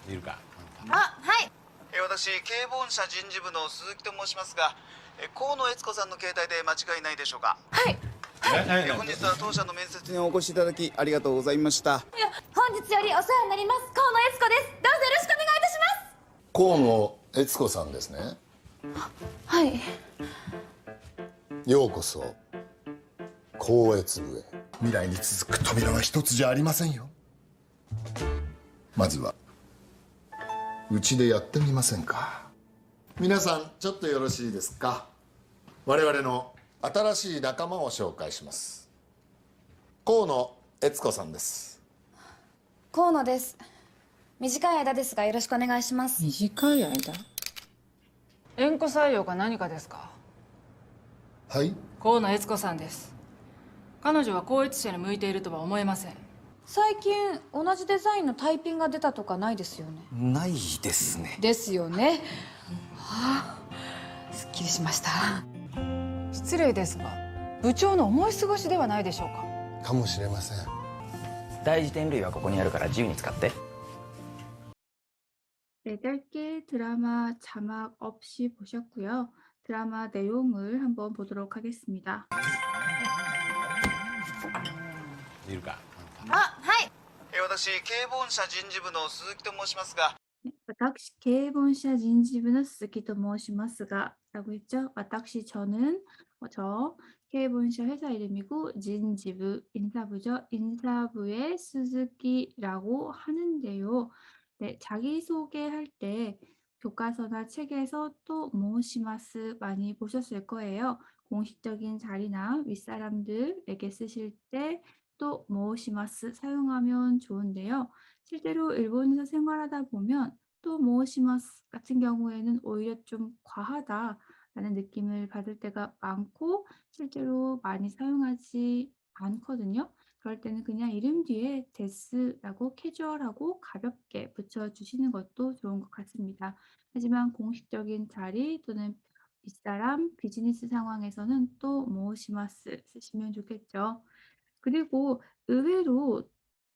いるか。あ、はい。私、警本社人事部の鈴木と申しますが、河野悦子さんの携帯で間違いないでしょうか。はい。本日は当社の面接にお越しいただきありがとうございました。いや、本日よりお世話になります。河野悦子です。どうぞよろしくお願いいたします。河野悦子さんですね。はい。ようこそ高越部へ。未来に続く扉は一つじゃありませんよ。まずはうちでやってみませんか。皆さんちょっとよろしいですか。我々の新しい仲間を紹介します。河野悦子さんです。河野です。短い間ですがよろしくお願いします。短い間。縁故採用か何かですか。はい。河野悦子さんです。彼女は高越社に向いているとは思えません。最近同じデザインのタイピンが出たとかないですよね。ないですね。ですよね。はあ、すっきりしました。失礼ですが、部長の思い過ごしではないでしょうか。かもしれません。大辞典類はここにあるから自由に使って。 8개 드라마 자막 없이 보셨고요. 드라마 내용을 한번 보도록 하겠습니다. いるか。あ、はい。私、警本社人事部の鈴木と申しますが、 와닥시 개본샤 진지부는 스즈키도 모시마스가 라고 했죠. 와닥시 저는 저 개본샤 회사 이름이고 진지부 인사부죠. 인사부의 스즈키라고 하는데요. 네, 자기소개할 때 교과서나 책에서 또 모시마스 많이 보셨을 거예요. 공식적인 자리나 윗사람들에게 쓰실 때 또 모시마스 사용하면 좋은데요. 실제로 일본에서 생활하다 보면 또 모시마스 같은 경우에는 오히려 좀 과하다라는 느낌을 받을 때가 많고 실제로 많이 사용하지 않거든요. 그럴 때는 그냥 이름 뒤에 데스라고 캐주얼하고 가볍게 붙여주시는 것도 좋은 것 같습니다. 하지만 공식적인 자리 또는 윗사람, 비즈니스 상황에서는 또 모시마스 쓰시면 좋겠죠. 그리고 의외로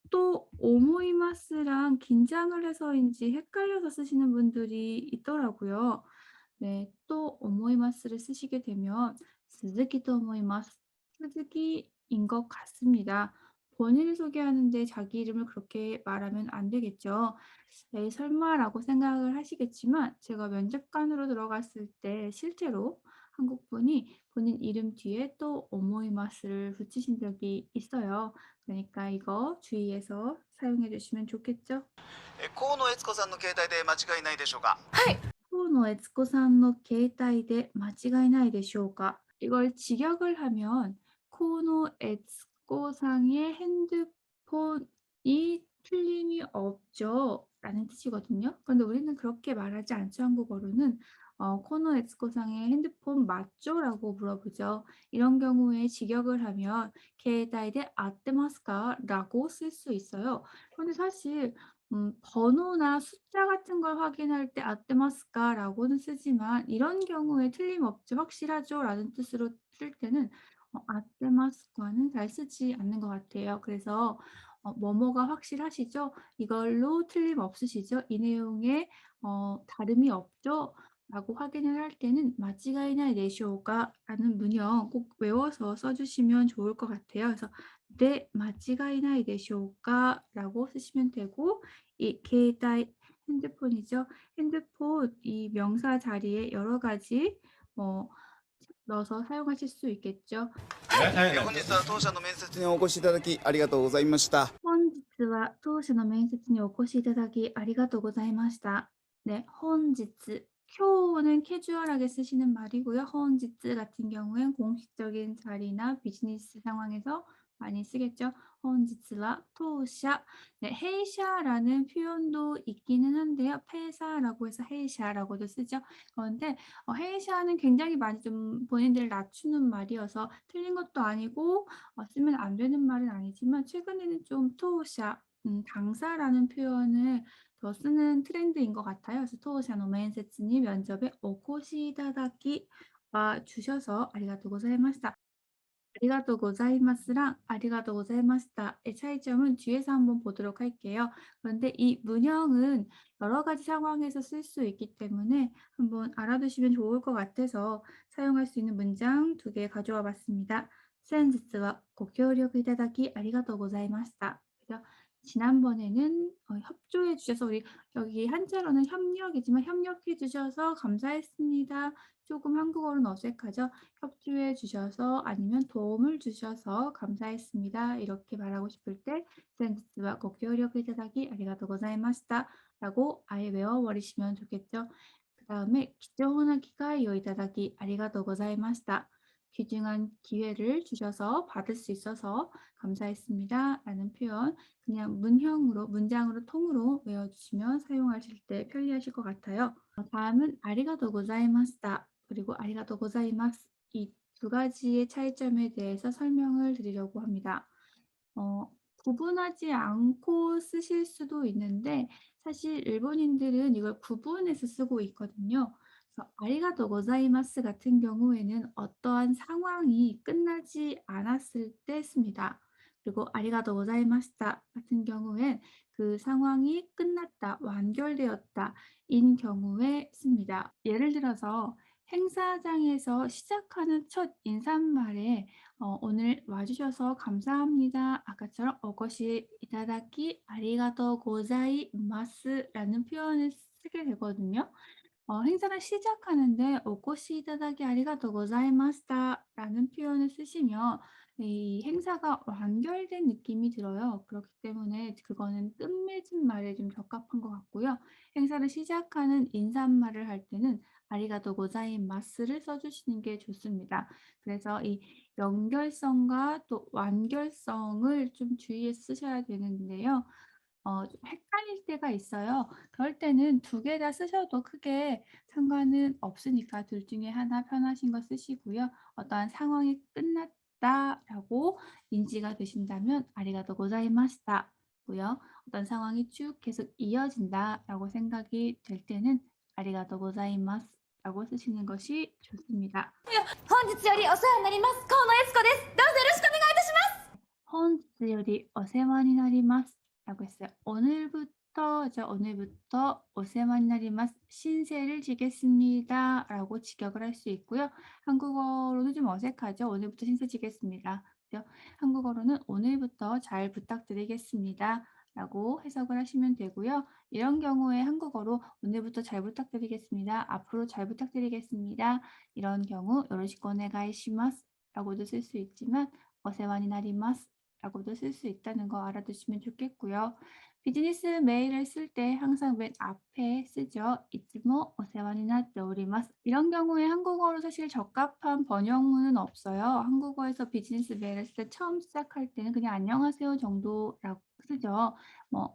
또 오모이마스랑 긴장을 해서인지 헷갈려서 쓰시는 분들이 있더라고요. 네, 또 오모이마스를 쓰시게 되면 스즈키도 오모이마스, 스즈키인 것 같습니다. 본인을 소개하는데 자기 이름을 그렇게 말하면 안 되겠죠. 에이, 설마라고 생각을 하시겠지만 제가 면접관으로 들어갔을 때 실제로 한국 분이 본인 이름 뒤에 또 오모이마스를 붙이신 적이 있어요. 그러니까 이거 주의해서 사용해 주시면 좋겠죠. 河野悦子さんの携帯で間違いないでしょうか。河野悦子さんの携帯で間違いないでしょうか? 이걸 직역을 하면 코노 에츠코상의 핸드폰이 틀림이 없죠 라는 뜻이거든요. 그런데 우리는 그렇게 말하지 않죠. 한국어로는 코노 에츠코상의 핸드폰 맞죠? 라고 물어보죠. 이런 경우에 직역을 하면 케이타이데 아테마스카? 라고 쓸 수 있어요. 그런데 사실 번호나 숫자 같은 걸 확인할 때 아테마스카? 라고는 쓰지만 이런 경우에 틀림없죠, 확실하죠? 라는 뜻으로 쓸 때는 아테마스카는 잘 쓰지 않는 것 같아요. 그래서 뭐뭐가 확실하시죠? 이걸로 틀림없으시죠? 이 내용에 다름이 없죠? 라고 확인을 할 때는 마치가이나이 데쇼가 라는 문형 꼭 외워서 써주시면 좋을 것 같아요. 그래서 네, 마치가이나이 데쇼가 라고 쓰시면 되고 이 케이타이 핸드폰이죠. 핸드폰 이 명사 자리에 여러 가지 넣어서 사용하실 수 있겠죠. 本日は当社の面接にお越しいただきありがとうございました。本日は当社の面接にお越しいただきありがとうございました. 네, 本日. 쿄는 캐주얼하게 쓰시는 말이고요. 本日 같은 경우엔 공식적인 자리나 비즈니스 상황에서 많이 쓰겠죠. 本日は 当社. 네, 회사라는 표현도 있기는 한데요. 회사라고 해서 회사라고도 쓰죠. 그런데 회사는 굉장히 많이 좀 본인들을 낮추는 말이어서 틀린 것도 아니고 쓰면 안 되는 말은 아니지만 최근에는 좀 토샤, 당사라는 표현을 더 쓰는 트렌드인 것 같아요. 그래서 토샤 노멘세츠니 면접에 오코시다다키 와 주셔서 아리가또 고자이마시타. 아리가또 고자이마스랑 아리가또 고자이마시타의 차이점은 뒤에서 한번 보도록 할게요. 그런데 이 문형은 여러 가지 상황에서 쓸 수 있기 때문에 한번 알아두시면 좋을 것 같아서 사용할 수 있는 문장 2개 가져와 봤습니다. 先日は ご協力いただきありがとうございました. 그죠? 지난번에는 협조해 주셔서 우리 여기 한자로는 협력이지만 협력해 주셔서 감사했습니다. 조금 한국어로는 어색하죠? 협조해 주셔서 아니면 도움을 주셔서 감사했습니다. 이렇게 말하고 싶을 때先日は ご協力いただきありがとうございました 라고 아예 외워버리시면 좋겠죠. 그 다음에 貴重な機会をいただきありがとうございました. 귀중한 기회를 주셔서 받을 수 있어서 감사했습니다. 라는 표현 그냥 문형으로, 문장으로 통으로 외워주시면 사용하실 때 편리하실 것 같아요. 다음은 아리가또 고자이마스다 그리고 아리가또 고자이마스 이 2가지의 차이점에 대해서 설명을 드리려고 합니다. 구분하지 않고 쓰실 수도 있는데 사실 일본인들은 이걸 구분해서 쓰고 있거든요. 그래서 아리가또 고자이마스 같은 경우에는 어떠한 상황이 끝나지 않았을 때 씁니다. 그리고 아리가또 고자이마시타 같은 경우엔 그 상황이 끝났다, 완결되었다 인 경우에 씁니다. 예를 들어서 행사장에서 시작하는 첫 인사말에 오늘 와주셔서 감사합니다. 아까처럼 오고시 이타다키 아리가또 고자이마스 라는 표현을 쓰게 되거든요. 행사를 시작하는데 오고시 이타다키 아리가또 고자이마시타 라는 표현을 쓰시면 이 행사가 완결된 느낌이 들어요. 그렇기 때문에 그거는 끝맺은 말에 좀 적합한 것 같고요. 행사를 시작하는 인사말을 할 때는 아리가또 고자이마스를 써주시는 게 좋습니다. 그래서 이 연결성과 또 완결성을 좀 주의해서 쓰셔야 되는데요. 좀 헷갈릴 때가 있어요. 그럴 때는 2개 다 쓰셔도 크게 상관은 없으니까 둘 중에 하나 편하신 거 쓰시고요. 어떠한 상황이 끝났다라고 인지가 되신다면 아리가또 고자이마시타고요. 어떤 상황이 쭉 계속 이어진다라고 생각이 될 때는 아리가또 고자이마스라고 쓰시는 것이 좋습니다. 本日よりお世話になります河野悦子です。どうぞよろしくお願いいたします。 本日より お世話になります 라고 했어요. 오늘부터 오세마니나리마스 신세를 지겠습니다. 라고 직역을 할 수 있고요. 한국어로도 좀 어색하죠. 오늘부터 신세 지겠습니다. 그죠? 한국어로는 오늘부터 잘 부탁드리겠습니다. 라고 해석을 하시면 되고요. 이런 경우에 한국어로 오늘부터 잘 부탁드리겠습니다. 앞으로 잘 부탁드리겠습니다. 이런 경우 요로시쿠 오네가이시마스 라고도 쓸 수 있지만 오세마니나리마스 라고도 쓸 수 있다는 거 알아두시면 좋겠고요. 비즈니스 메일을 쓸 때 항상 맨 앞에 쓰죠. 이츠모 오세와니나tte 오리마스. 이런 경우에 한국어로 사실 적합한 번역문은 없어요. 한국어에서 비즈니스 메일을 쓸 때 처음 시작할 때는 그냥 안녕하세요 정도라고 쓰죠.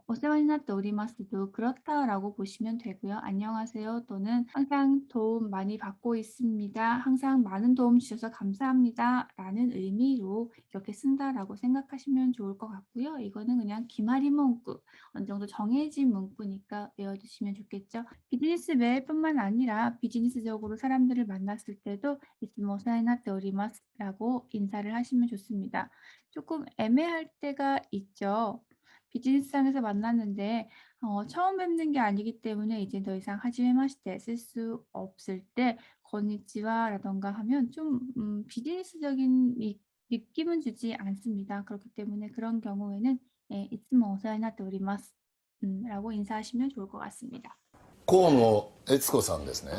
오세와니나tte 오리마스도 그렇다라고 보시면 되고요. 안녕하세요 또는 항상 도움 많이 받고 있습니다. 항상 많은 도움 주셔서 감사합니다. 라는 의미로 이렇게 쓴다라고 생각하시면 좋을 것 같고요. 이거는 그냥 기마리 문구, 어느 정도 정해진 문구니까 외워두시면 좋겠죠. 비즈니스 메일뿐만 아니라 비즈니스적으로 사람들을 만났을 때도 이츠모 오세와니나tte 오리마스 라고 인사를 하시면 좋습니다. 조금 애매할 때가 있죠. 비즈니스상에서 만났는데 처음 뵙는 게 아니기 때문에 이제 더 이상 하지메마시테 쓸 수 없을 때 건니치와라던가 하면 좀 비즈니스적인 느낌은 주지 않습니다. 그렇기 때문에 그런 경우에는 이츠모 오세와니나tte 오리마스 라고 인사하시면 좋을 것 같습니다. 河野悦子さんですね。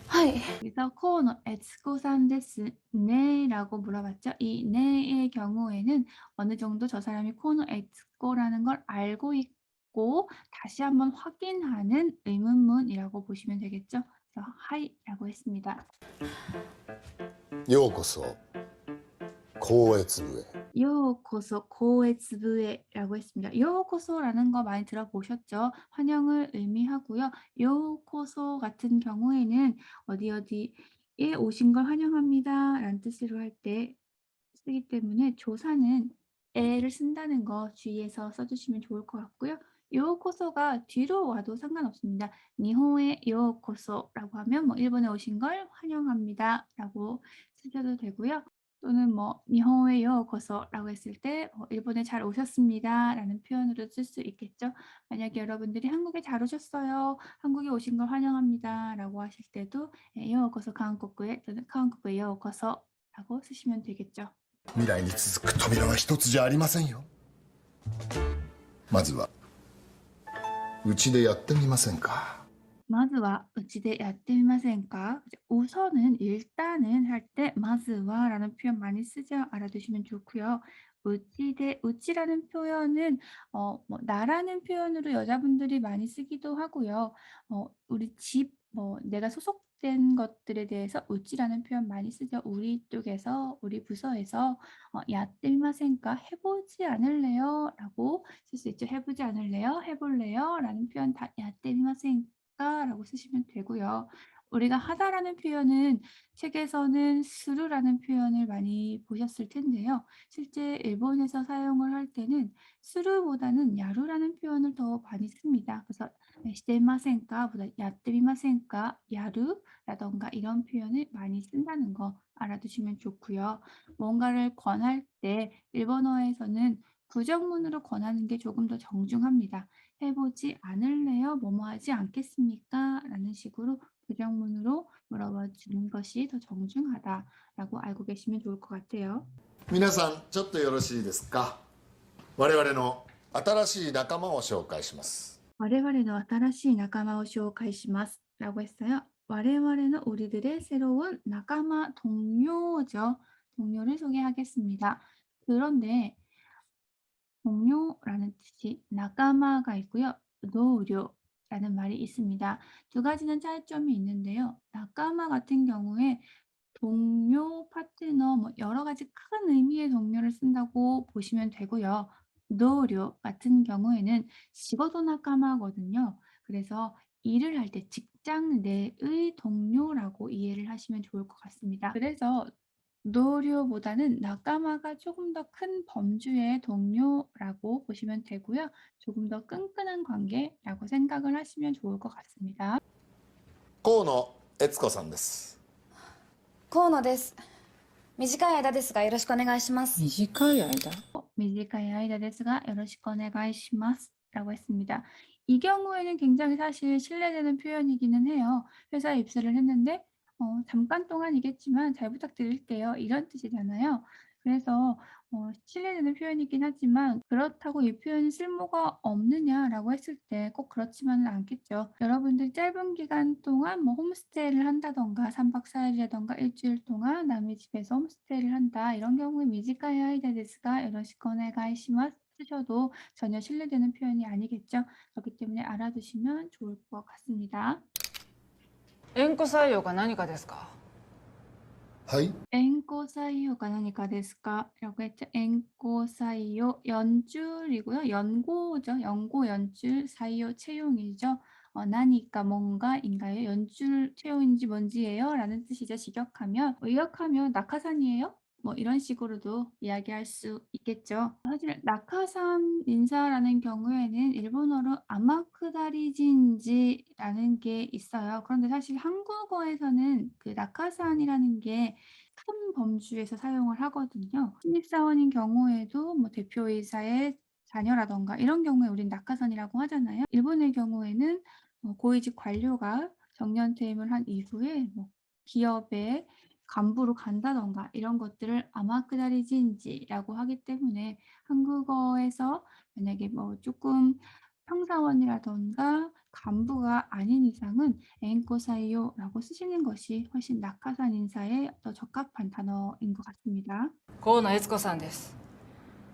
はい。 그래서 코노 에츠코산 데스 네라고 물어봤죠. 이 네의 경우에는 어느 정도 저 사람이 코노 에츠코라는 걸 알고 있고 다시 한번 확인하는 의문문이라고 보시면 되겠죠. 그래서 하이라고 했습니다. ようこそ高越部へ。 요코소 고에츠부에라고 했습니다. 요코소라는 거 많이 들어보셨죠? 환영을 의미하고요. 요코소 같은 경우에는 어디에 오신 걸 환영합니다. 라는 뜻으로 할 때 쓰기 때문에 조사는 에를 쓴다는 거 주의해서 써주시면 좋을 것 같고요. 요코소가 뒤로 와도 상관없습니다. 니혼에 요코소라고 하면 일본에 오신 걸 환영합니다. 라고 쓰셔도 되고요. 또는 뭐 일본에 요코소라고 했을 때 일본에 잘 오셨습니다라는 표현으로 쓸 수 있겠죠. 만약에 여러분들이 한국에 잘 오셨어요. 한국에 오신 걸 환영합니다라고 하실 때도 요코소 한국에 또는 한국에 요코소라고 쓰시면 되겠죠. 未来に続く扉は一つじゃありませんよ。まずはうちでやってみませんか。 마즈와 우치데 야떼미마센까? 우선은 일단은 할 때 마즈와라는 표현 많이 쓰죠. 알아두시면 좋고요. 우치데 우치라는 표현은 뭐 나라는 표현으로 여자분들이 많이 쓰기도 하고요. 우리 집 내가 소속된 것들에 대해서 우치라는 표현 많이 쓰죠. 우리 쪽에서 우리 부서에서 야떼미마센까? 해보지 않을래요?라고 쓸 수 있죠. 해보지 않을래요? 해볼래요?라는 표현 다 야떼미마센까? 라고 쓰시면 되고요. 우리가 하다라는 표현은 책에서는 스루라는 표현을 많이 보셨을 텐데요. 실제 일본에서 사용을 할 때는 스루보다는 야루라는 표현을 더 많이 씁니다. 그래서 시테마센까보다 야떼미마센까, 야루라던가 이런 표현을 많이 쓴다는 거 알아두시면 좋고요. 뭔가를 권할 때 일본어에서는 부정문으로 권하는 게 조금 더 정중합니다. 해보지 않을래요? 뭐뭐 하지 않겠습니까? 라는 식으로 부정문으로 물어봐 주는 것이 더 정중하다라고 알고 계시면 좋을 것 같아요. 皆さんちょっとよろしいですか。我々の新しい仲間を紹介します。 我々の 新しい仲間を紹介します. 라고 했어요. 我々の 우리들의 새로운 나카마 동료죠. 동료를 소개하겠습니다. 그런데 동료라는 뜻이 나카마가 있고요. 노료라는 말이 있습니다. 두 가지는 차이점이 있는데요. 나카마 같은 경우에 동료, 파트너, 뭐 여러 가지 큰 의미의 동료를 쓴다고 보시면 되고요. 노료 같은 경우에는 시고도 나카마거든요. 그래서 일을 할 때 직장 내의 동료라고 이해를 하시면 좋을 것 같습니다. 그래서 노료보다는 나까마가 조금 더 큰 범주의 동료라고 보시면 되고요. 조금 더 끈끈한 관계라고 생각을 하시면 좋을 것 같습니다. 河野悦子さんです。河野です。短い間ですがよろしくお願いします。短い間 미지카이 아이다 데스가 요로시코 오네가이시마스 라고 했습니다. 이 경우에는 굉장히 사실 신뢰되는 표현이기는 해요. 회사에 입사를 했는데 잠깐 동안이겠지만 잘 부탁드릴게요. 이런 뜻이잖아요. 그래서 신뢰되는 표현이긴 하지만 그렇다고 이 표현이 쓸모가 없느냐라고 했을 때 꼭 그렇지만은 않겠죠. 여러분들이 짧은 기간 동안 뭐 홈스테이를 한다던가 3박 4일이라던가 일주일 동안 남의 집에서 홈스테이를 한다. 이런 경우에 미지카이 아이다 데스가 요로시코 오네가이시마스 쓰셔도 전혀 신뢰되는 표현이 아니겠죠. 그렇기 때문에 알아두시면 좋을 것 같습니다. 縁故採用が何かですかはい。 앵꼬 사이요가何か ですか? 라고 했죠. 앵꼬 사이요 연줄이고요. 연고죠. 연고 연줄 사이요 채용이죠. 나니까 뭔가인가요? 연줄 채용인지 뭔지예요? 라는 뜻이죠. 직역하면 의역하면 낙하산이에요? 뭐 이런 식으로도 이야기할 수 있겠죠. 사실 낙하산 인사라는 경우에는 일본어로 아마쿠다리진지라는 게 있어요. 그런데 사실 한국어에서는 그 낙하산이라는 게 큰 범주에서 사용을 하거든요. 신입사원인 경우에도 뭐 대표이사의 자녀라던가 이런 경우에 우린 낙하산이라고 하잖아요. 일본의 경우에는 고위직 관료가 정년퇴임을 한 이후에 뭐 기업의 간부로 간다던가 이런 것들을 아마쿠다리진지라고 하기 때문에 한국어에서 만약에 뭐 조금 평사원이라던가 간부가 아닌 이상은 앵꼬사이요라고 쓰시는 것이 훨씬 낙하산 인사에 더 적합한 단어인 것 같습니다. 河野悦子さんです。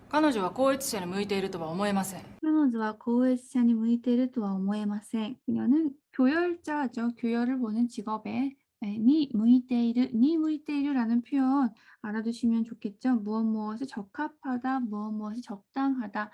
彼女は高越者に向いているとは思えません。 彼女は 고위직자니 向いているとは思えません. 그녀는 교열자죠. 교열을 보는 직업에 니 무이테이르, 니 무이테이르라는 표현 알아두시면 좋겠죠. 무엇이 적합하다, 무엇이 적당하다.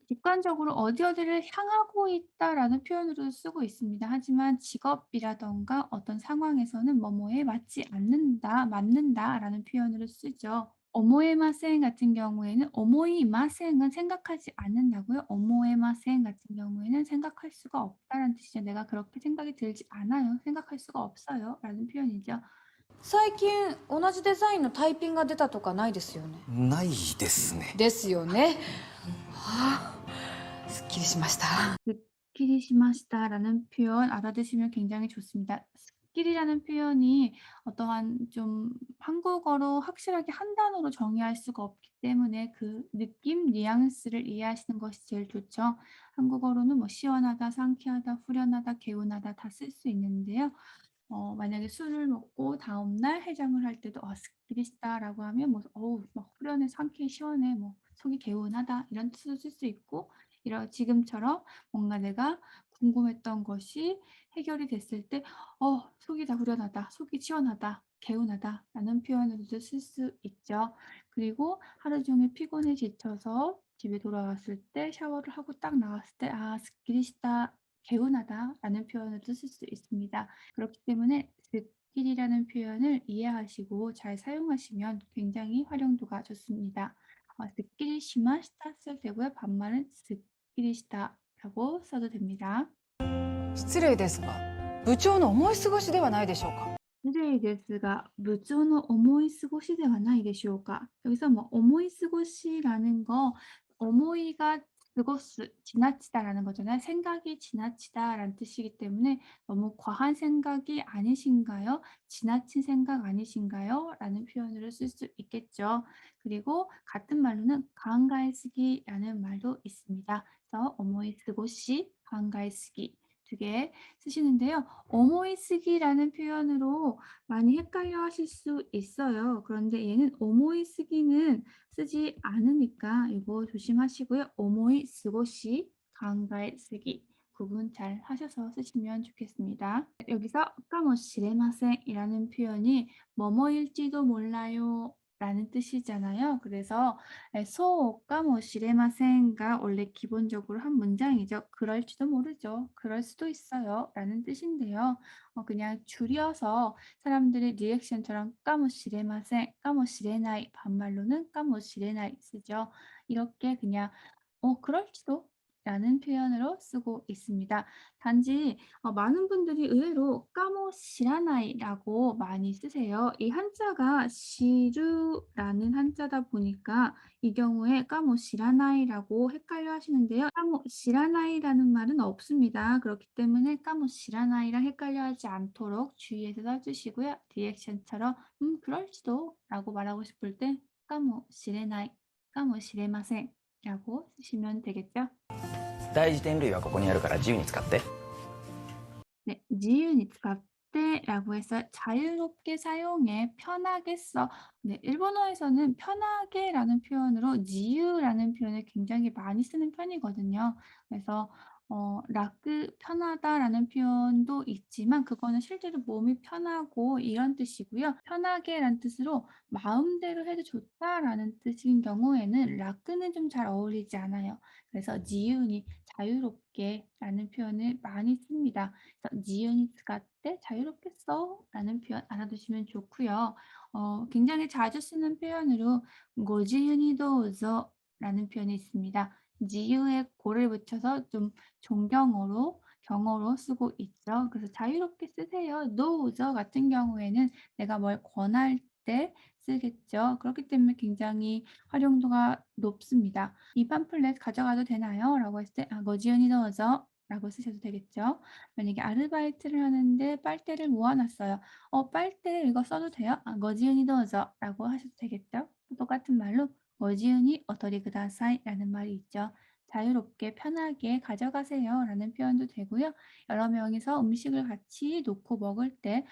직관적으로 어디를 향하고 있다라는 표현으로 쓰고 있습니다. 하지만 직업이라던가 어떤 상황에서는 뭐뭐에 맞지 않는다, 맞는다라는 표현으로 쓰죠. 오모에마센 같은 경우에는 오모이마센은 생각하지 않는다고요. 오모에마센 같은 경우에는 생각할 수가 없다라는 뜻이죠. 내가 그렇게 생각이 들지 않아요. 생각할 수가 없어요. 라는 표현이죠. 最近同じデザインのタイピンが出たとかないですよね。ないですね。ですよね。はあ、すっきりしました。 스끼리 시마시다라는 표현 알아두시면 굉장히 좋습니다. 스끼리라는 표현이 어떠한 좀 한국어로 확실하게 한 단어로 정의할 수가 없기 때문에 그 느낌, 뉘앙스를 이해하시는 것이 제일 좋죠. 한국어로는 뭐 시원하다, 상쾌하다, 후련하다, 개운하다 다 쓸 수 있는데요. 만약에 술을 먹고 다음날 해장을 할 때도 스키리시다라고 하면 뭐 어우 막 후련해, 상쾌해, 시원해, 뭐 속이 개운하다 이런 뜻으로 쓸 수 있고 이런 지금처럼 뭔가 내가 궁금했던 것이 해결이 됐을 때 속이 다 후련하다, 속이 시원하다, 개운하다라는 표현으로도 쓸 수 있죠. 그리고 하루 종일 피곤해 지쳐서 집에 돌아왔을 때 샤워를 하고 딱 나왔을 때 스키리시다, 개운하다라는 표현으로도 쓸 수 있습니다. 그렇기 때문에 스킬이라는 표현을 이해하시고 잘 사용하시면 굉장히 활용도가 좋습니다. 스킬시마시다 써도 되고요. 반말은 스킬시다라고 써도 됩니다. 失礼ですが部長の思い過ごしではないでしょうか。 失礼ですが 부조의 오모이過ごし ではないでしょうか. 여기서 뭐 오모이過ご시라는 거 오모이가 스고스 지나치다라는 거잖아요. 생각이 지나치다라는 뜻이기 때문에 너무 과한 생각이 아니신가요? 지나친 생각 아니신가요? 라는 표현으로 쓸 수 있겠죠. 그리고 같은 말로는 가한가에쓰기라는 말도 있습니다. 그래서 오모이 쓰고시, 가한가에쓰기 두 개 쓰시는데요. 오모이쓰기라는 표현으로 많이 헷갈려 하실 수 있어요. 그런데 얘는 오모이쓰기는 쓰지 않으니까 이거 조심하시고요. 오모이쓰고시, 가한가에쓰기 구분 잘 하셔서 쓰시면 좋겠습니다. 여기서 까모시레마센이라는 표현이 뭐뭐일지도 몰라요 라는 뜻이잖아요. 그래서 소까모시레마센가 원래 기본적으로 한 문장이죠. 그럴지도 모르죠. 그럴 수도 있어요. 라는 뜻인데요. 그냥 줄여서 사람들의 리액션처럼 까모시레마센, 까모시레나이 반말로는 까모시레나이 쓰죠. 이렇게 그냥 그럴지도 라는 표현으로 쓰고 있습니다. 단지 많은 분들이 의외로 까모시라나이라고 많이 쓰세요. 이 한자가 시루라는 한자다 보니까 이 경우에 까모시라나이라고 헷갈려 하시는데요. 까모시라나이라는 말은 없습니다. 그렇기 때문에 까모시라나이랑 헷갈려 하지 않도록 주의해서 써주시고요. 리액션처럼 그럴지도 라고 말하고 싶을 때 까모시레나이, 까모시레마센 라고 쓰시면 되겠죠. 大辞典類はここにあるから自由に使って。 네, 지유니 라고 해서 자유롭게 사용해, 편하게 써. 네, 일본어에서는 편하게라는 표현으로 지유라는 표현을 굉장히 많이 쓰는 편이거든요. 그래서 라크 편하다라는 표현도 있지만 그거는 실제로 몸이 편하고 이런 뜻이고요. 편하게라는 뜻으로 마음대로 해도 좋다라는 뜻인 경우에는 라크는 좀 잘 어울리지 않아요. 그래서 지유니 자유롭게라는 표현을 많이 씁니다. 그래서 지유니 쓰가때 자유롭게 써라는 표현 알아두시면 좋고요. 굉장히 자주 쓰는 표현으로 고지유니 도우저라는 표현이 있습니다. 지유에 고를 붙여서 좀 존경어로 경어로 쓰고 있죠. 그래서 자유롭게 쓰세요. 노우저 같은 경우에는 내가 뭘 권할 때 쓰겠죠. 그렇기 때문에 굉장히 활용도가 높습니다. 이 팜플렛 가져가도 되나요? 라고 했을 때 거지연이 넣어줘 라고 쓰셔도 되겠죠. 만약에 아르바이트를 하는데 빨대를 모아놨어요. 빨대 이거 써도 돼요? 거지연이 넣어줘 라고 하셔도 되겠죠. 똑같은 말로 거지연이 어터리 그다사이 라는 말이 있죠. 자유롭게 편하게 가져가세요 라는 표현도 되고요. 여러 명이서 음식을 같이 놓고 먹을 때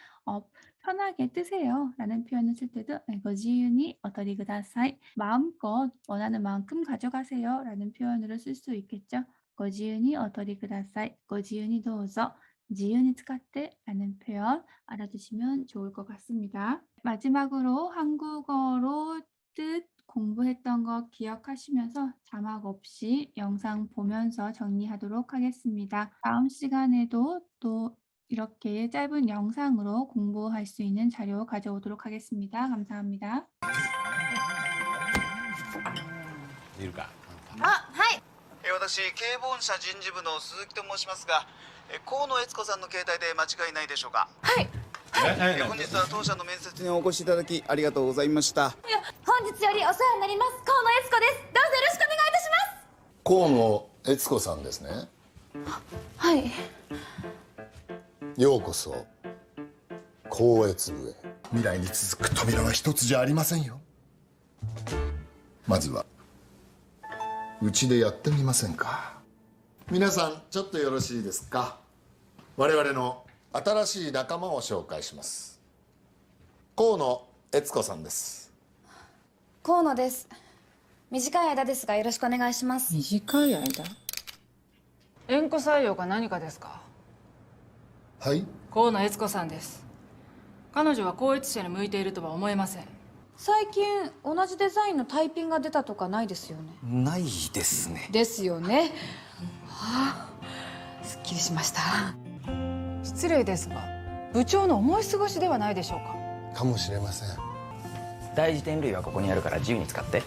편하게 뜨세요 라는 표현을 쓸 때도 거지윤이 어터리 그다사이 마음껏 원하는 만큼 가져가세요 라는 표현으로 쓸 수 있겠죠. 거지윤이 어터리 그다사이 거지윤이 도우저 지윤이 쓰카테 라는 표현 알아두시면 좋을 것 같습니다. 마지막으로 한국어로 뜻 공부했던 거 기억하시면서 자막 없이 영상 보면서 정리하도록 하겠습니다. 다음 시간에도 또 이렇게 짧은 영상으로 공부할 수 있는 자료 가져오도록 하겠습니다. 감사합니다. いるか。私警部本社人事部の鈴木と申しますが河野悦子さんの携帯で間違いないでしょうか。はい、本日は当社の面接にお越しいただきありがとうございました。本日よりお世話になります河野悦子です。どうぞよろしくお願いいたします。河野悦子さんですね。はい。ようこそ光悦部へ。未来に続く扉は一つじゃありませんよ。まずはうちでやってみませんか。皆さんちょっとよろしいですか。我々の新しい仲間を紹介します。河野悦子さんです。河野です。短い間ですがよろしくお願いします。短い間縁故採用か何かですか？はい。河野悦子さんです。彼女は高越社に向いているとは思えません。最近同じデザインのタイピンが出たとかないですよね。ないですね。ですよね。はあ、すっきりしました。失礼ですが部長の思い過ごしではないでしょうか？かもしれません。大事典類はここにあるから自由に使って。